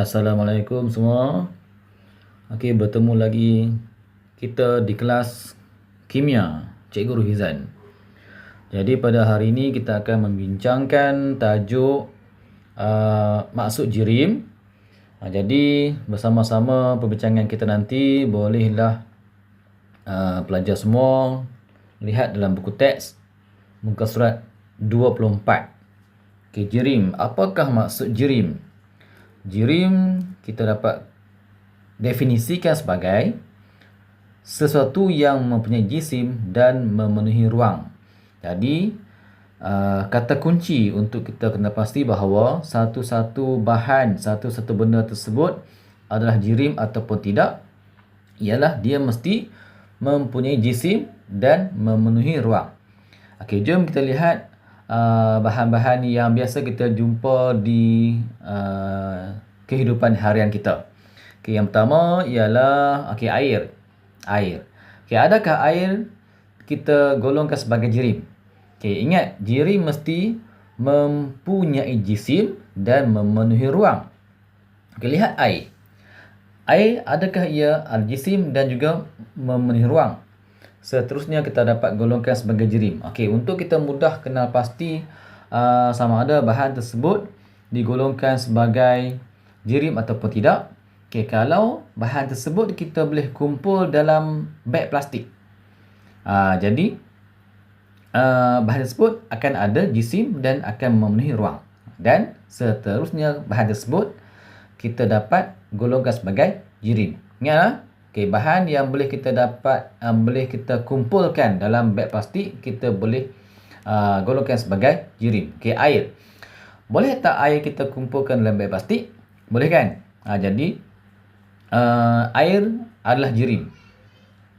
Assalamualaikum semua. Okey, bertemu lagi kita di kelas kimia Cikgu Ruhizan. Jadi pada hari ini kita akan membincangkan tajuk maksud jirim. Jadi bersama-sama perbincangan kita nanti bolehlah pelajar semua lihat dalam buku teks muka surat 24. Okey, jirim. Apakah maksud jirim? Jirim kita dapat definisikan sebagai sesuatu yang mempunyai jisim dan memenuhi ruang. Jadi kata kunci untuk kita kena pasti bahawa satu-satu bahan, satu-satu benda tersebut adalah jirim ataupun tidak, ialah dia mesti mempunyai jisim dan memenuhi ruang. Okey, jom kita lihat bahan-bahan yang biasa kita jumpa di kehidupan harian kita. Okey, yang pertama ialah air. Okey, adakah air kita golongkan sebagai jirim? Okey, ingat jirim mesti mempunyai jisim dan memenuhi ruang. Okey, lihat air. Air adakah ia ada jisim dan juga memenuhi ruang? Seterusnya kita dapat golongkan sebagai jirim. Okey, untuk kita mudah kenal pasti sama ada bahan tersebut digolongkan sebagai jirim ataupun tidak. Okey, kalau bahan tersebut kita boleh kumpul dalam beg plastik. Jadi bahan tersebut akan ada jisim dan akan memenuhi ruang. Dan seterusnya bahan tersebut kita dapat golongkan sebagai jirim. Ingatlah. Okey, bahan yang boleh kita dapat boleh kita kumpulkan dalam beg plastik kita boleh golongkan sebagai jirim. Okey, air. Boleh tak air kita kumpulkan dalam beg plastik? Boleh kan? Jadi air adalah jirim.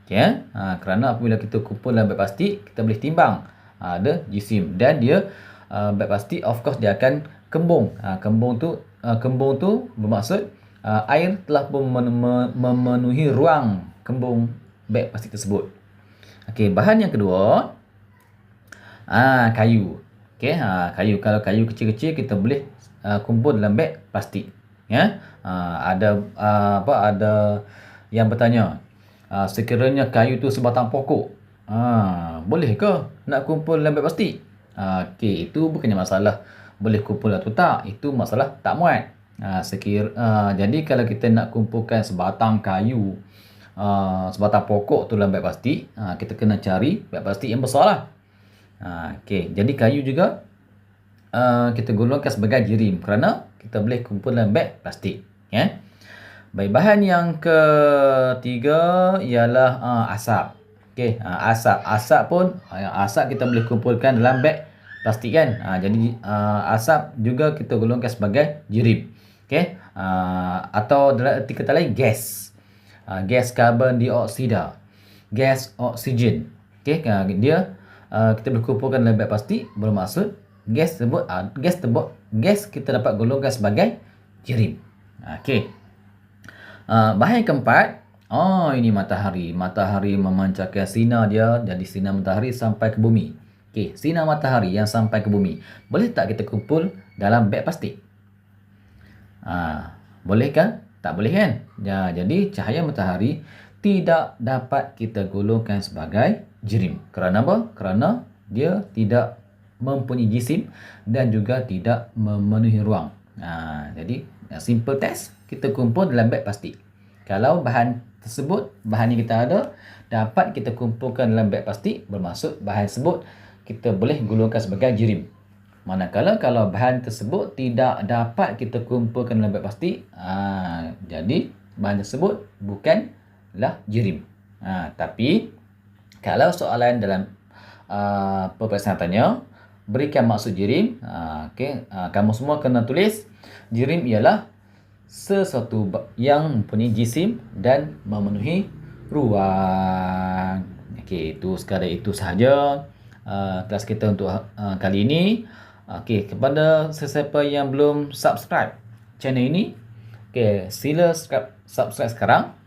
Okey, kerana apabila kita kumpul dalam beg plastik kita boleh timbang ada jisim dan dia beg plastik of course dia akan kembung. Kembung tu bermaksud air telah memenuhi ruang kembung beg plastik tersebut. Okey, bahan yang kedua kayu. Okey, kayu. Kalau kayu kecil-kecil kita boleh kumpul dalam beg plastik. Ya. Ada yang bertanya, sekiranya kayu tu sebatang pokok, boleh ke nak kumpul dalam beg plastik? Okey, itu bukannya masalah boleh kumpul atau tak, itu masalah tak muat. Jadi kalau kita nak kumpulkan sebatang kayu, sebatang pokok tu dalam beg plastik, kita kena cari beg plastik yang besar lah. Okey, jadi kayu juga kita golongkan sebagai jirim kerana kita boleh kumpul dalam beg plastik. Ya. Baik, bahan yang ketiga ialah asap. Okey, asap pun asap kita boleh kumpulkan dalam beg plastik kan. Jadi asap juga kita golongkan sebagai jirim. Okey, atau dalam arti kata lain gas. Gas karbon dioksida, gas oksigen. Okey, dia kita boleh kumpulkan dalam beg plastik, bermaksud gas kita dapat golongkan sebagai jirim. Okey. Bahan yang keempat, ini matahari. Matahari memancarkan sinar dia, jadi sinar matahari sampai ke bumi. Okey, sinar matahari yang sampai ke bumi. Boleh tak kita kumpul dalam beg plastik? Boleh kan? Tak boleh kan? Ya, jadi cahaya matahari tidak dapat kita golongkan sebagai jirim. Kerana apa? Kerana dia tidak mempunyai jisim dan juga tidak memenuhi ruang. Jadi simple test, kita kumpul dalam beg plastik. Kalau bahan tersebut, bahan yang kita ada dapat kita kumpulkan dalam beg plastik, bermaksud bahan tersebut kita boleh golongkan sebagai jirim. Manakala kalau bahan tersebut tidak dapat kita kumpulkan dalam beg plastik, jadi bahan tersebut bukanlah jirim. Tapi kalau soalan dalam peperiksaan tanya, berikan maksud jirim. Okey, kamu semua kena tulis jirim ialah sesuatu yang mempunyai jisim dan memenuhi ruang. Okey, itu sekadar itu sahaja kelas kita untuk kali ini. Okey, kepada sesiapa yang belum subscribe channel ini, okey, sila subscribe sekarang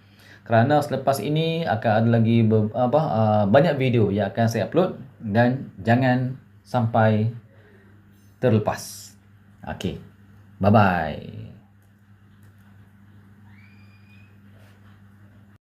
kerana selepas ini akan ada lagi banyak video yang akan saya upload dan jangan sampai terlepas. Okey. Bye bye.